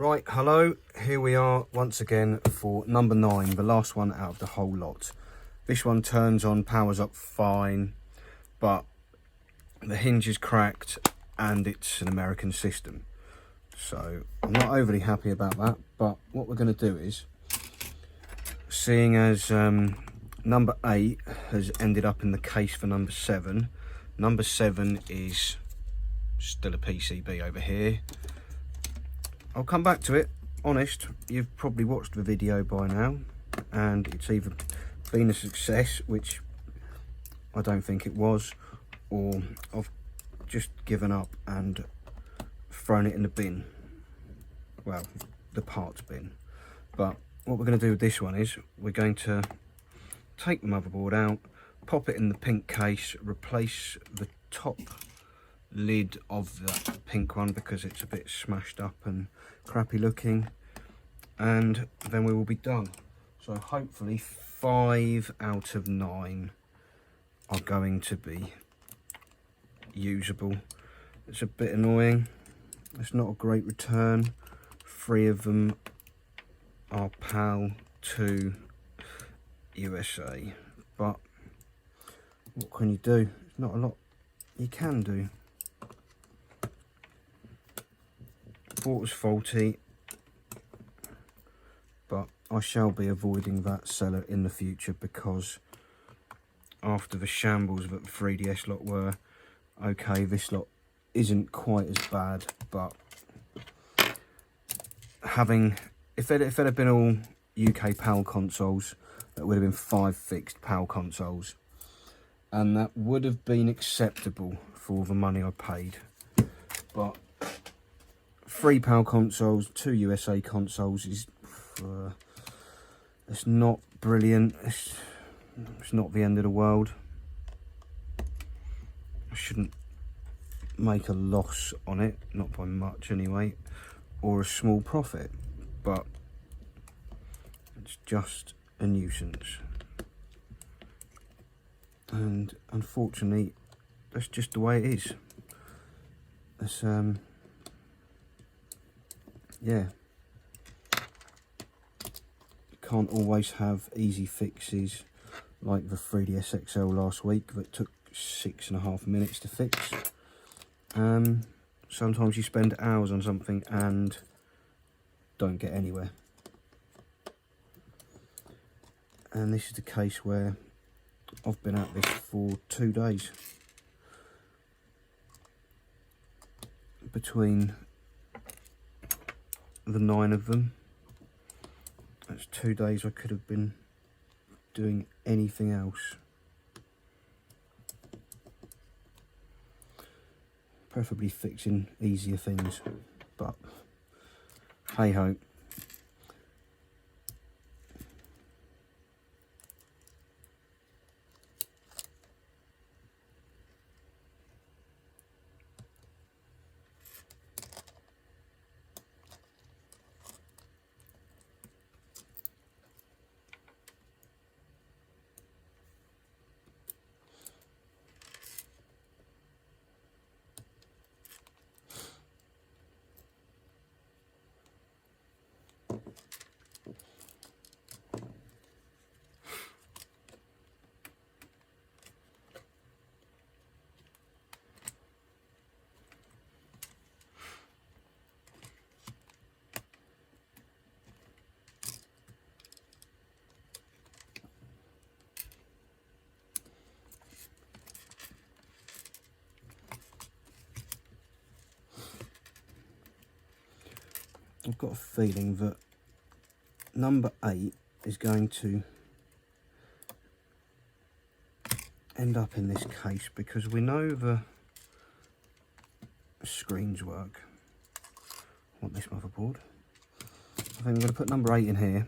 Right, hello, here we are once again for number 9, the last one out of the whole lot. This one turns on, powers up fine, but the hinge is cracked and it's an American system. So I'm not overly happy about that, but what we're going to do is, seeing as number 8 has ended up in the case for number 7, number 7 is still a PCB over here. I'll come back to it. Honest, you've probably watched the video by now and it's either been a success, which I don't think it was, or I've just given up and thrown it in the bin. Well, the parts bin. But what we're going to do with this one is we're going to take the motherboard out, pop it in the pink case, replace the top lid of that pink one because it's a bit smashed up and crappy looking, and then we will be done. So hopefully 5 out of 9 are going to be usable. It's a bit annoying, it's not a great return. 3 of them are PAL 2 USA, but what can you do? There's not a lot you can do. Thought was faulty, but I shall be avoiding that seller in the future, because after the shambles that the 3DS lot were, okay, this lot isn't quite as bad, but if it had been all UK PAL consoles, that would have been 5 fixed PAL consoles, and that would have been acceptable for the money I paid. But 3 PAL consoles, 2 USA consoles is it's not brilliant. It's not the end of the world. I shouldn't make a loss on it, not by much anyway, or a small profit, but it's just a nuisance. And unfortunately, that's just the way it is. It's yeah, can't always have easy fixes like the 3DS XL last week that took 6.5 minutes to fix. Sometimes you spend hours on something and don't get anywhere, and this is the case where I've been at this for 2 days. Between the 9 of them, that's 2 days I could have been doing anything else, preferably fixing easier things, but hey ho. I've got a feeling that number 8 is going to end up in this case, because we know the screens work. I want this motherboard. I think I'm going to put number 8 in here,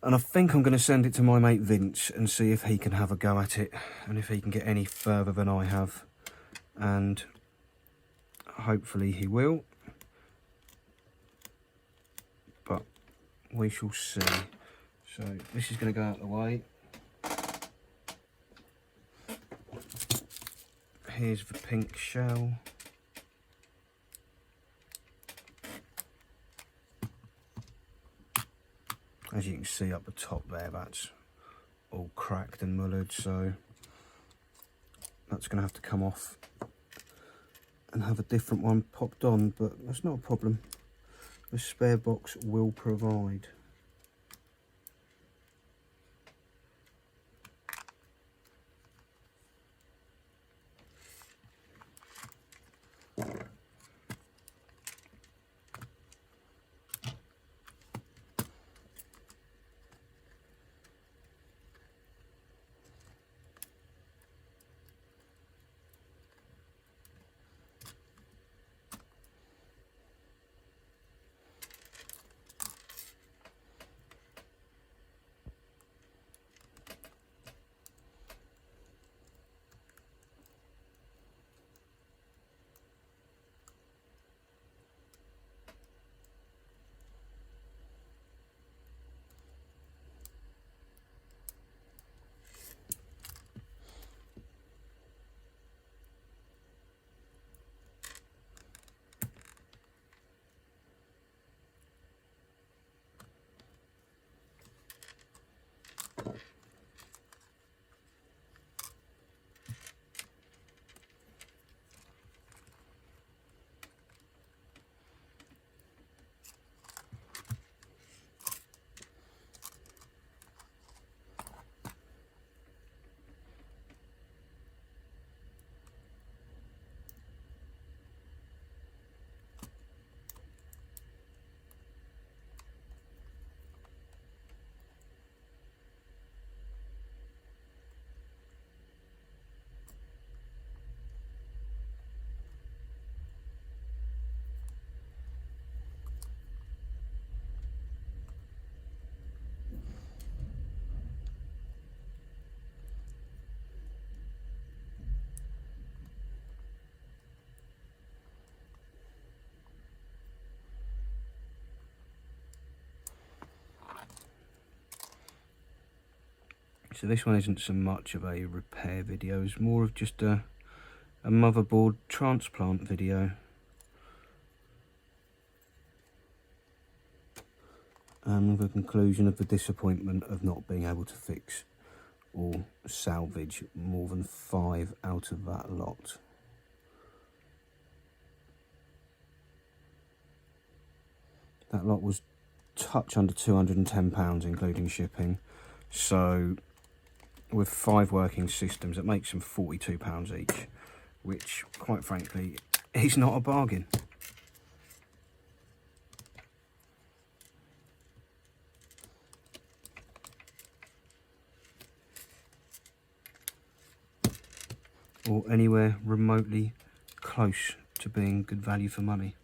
and I think I'm going to send it to my mate Vince and see if he can have a go at it, and if he can get any further than I have, and hopefully he will. But we shall see. So this is going to go out of the way. Here's the pink shell. As you can see up the top there, that's all cracked and mullered, so that's going to have to come off and have a different one popped on, but that's not a problem. The spare box will provide. So this one isn't so much of a repair video, it's more of just a motherboard transplant video. And the conclusion of the disappointment of not being able to fix or salvage more than 5 out of that lot. That lot was touch under £210 including shipping, so with 5 working systems it makes them £42 each, which quite frankly is not a bargain. Or anywhere remotely close to being good value for money.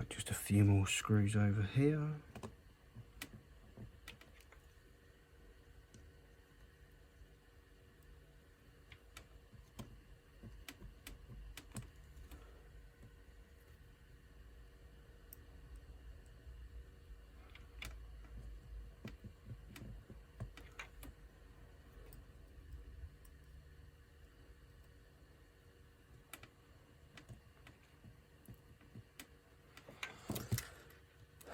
Just a few more screws over here.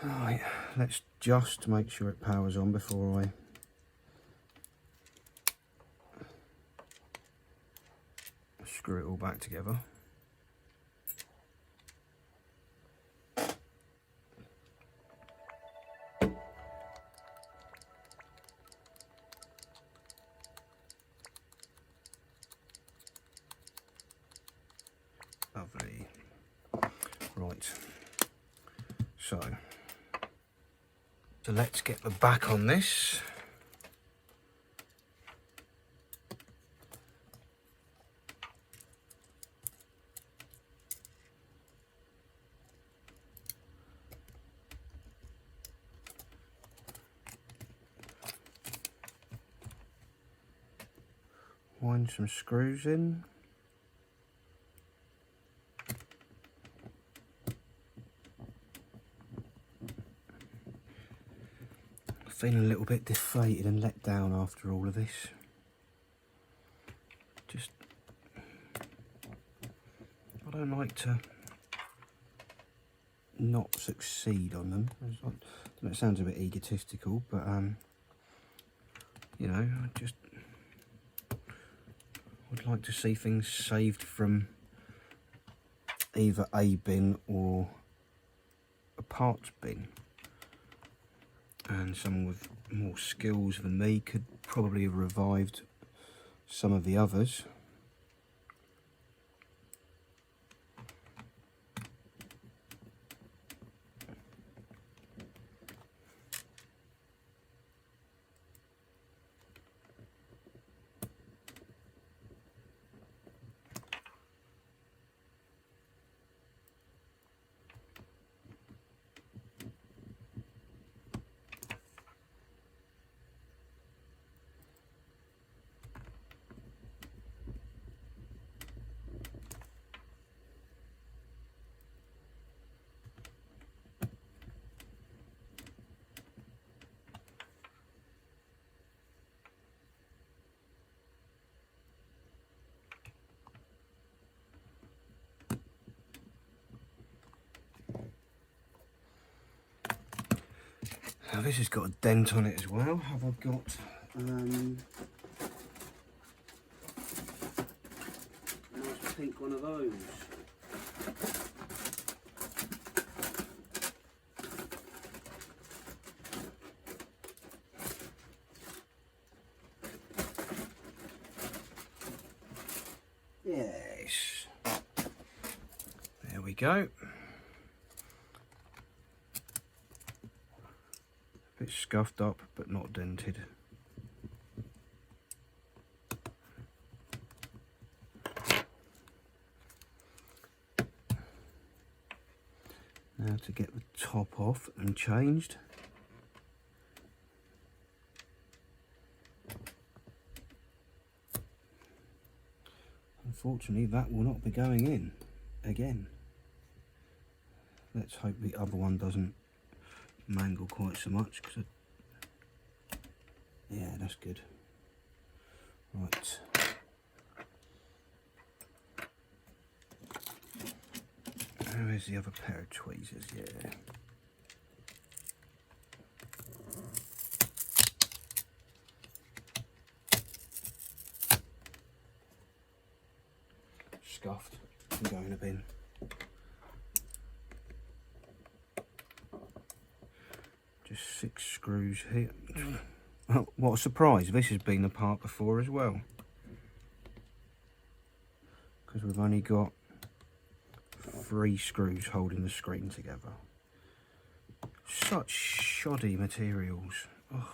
Right, let's just make sure it powers on before I screw it all back together. Lovely. Right, so let's get the back on this. Wind some screws in. Feeling a little bit deflated and let down after all of this. Just, I don't like to not succeed on them. I know it sounds a bit egotistical, but you know, I just would like to see things saved from either a bin or a parts bin. And someone with more skills than me could probably have revived some of the others. Now this has got a dent on it as well. Have I got a nice pink one of those? Yes. There we go. Bit scuffed up, but not dented. Now to get the top off and changed. Unfortunately, that will not be going in again. Let's hope the other one doesn't mangle quite so much, because yeah, that's good. Right, where's the other pair of tweezers? Yeah, scuffed and go in a bin. Just 6 screws here. Oh, what a surprise, this has been apart before as well. Because we've only got 3 screws holding the screen together. Such shoddy materials. Oh.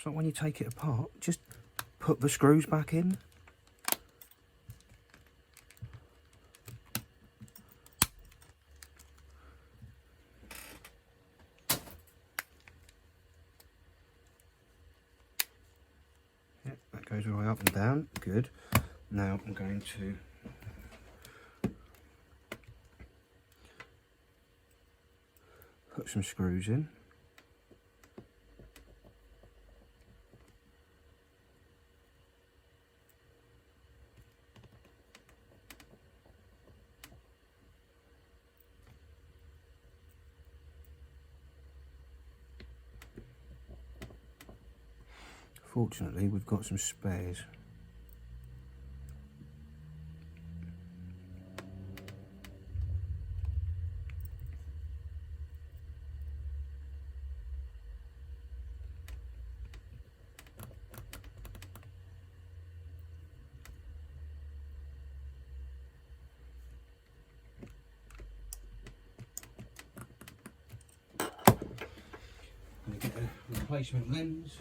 It's like when you take it apart, just put the screws back in. Yep, that goes right up and down, good. Now I'm going to put some screws in. Fortunately, we've got some spares. I'm going to get a replacement lens.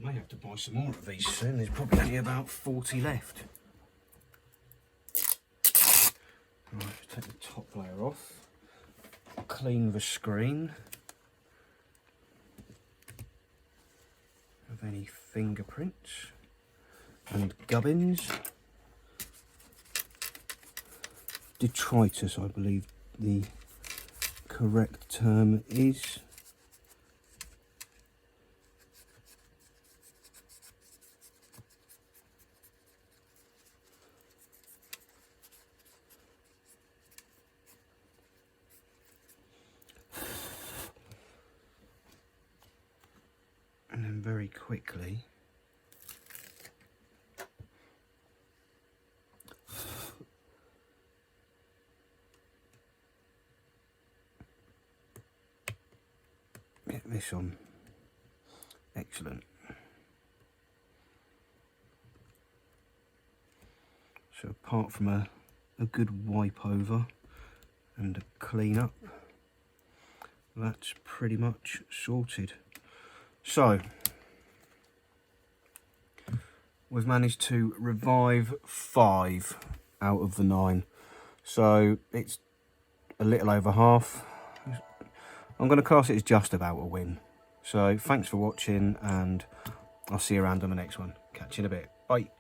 May have to buy some more of these soon. There's probably only about 40 left. Right, just take the top layer off, clean the screen of any fingerprints and gubbins. Detritus, I believe the correct term is. And then very quickly get this on. Excellent. So apart from a good wipe over and a clean up, that's pretty much sorted. So we've managed to revive 5 out of the 9. So it's a little over half. I'm going to class it as just about a win. So thanks for watching, and I'll see you around on the next one. Catch you in a bit. Bye.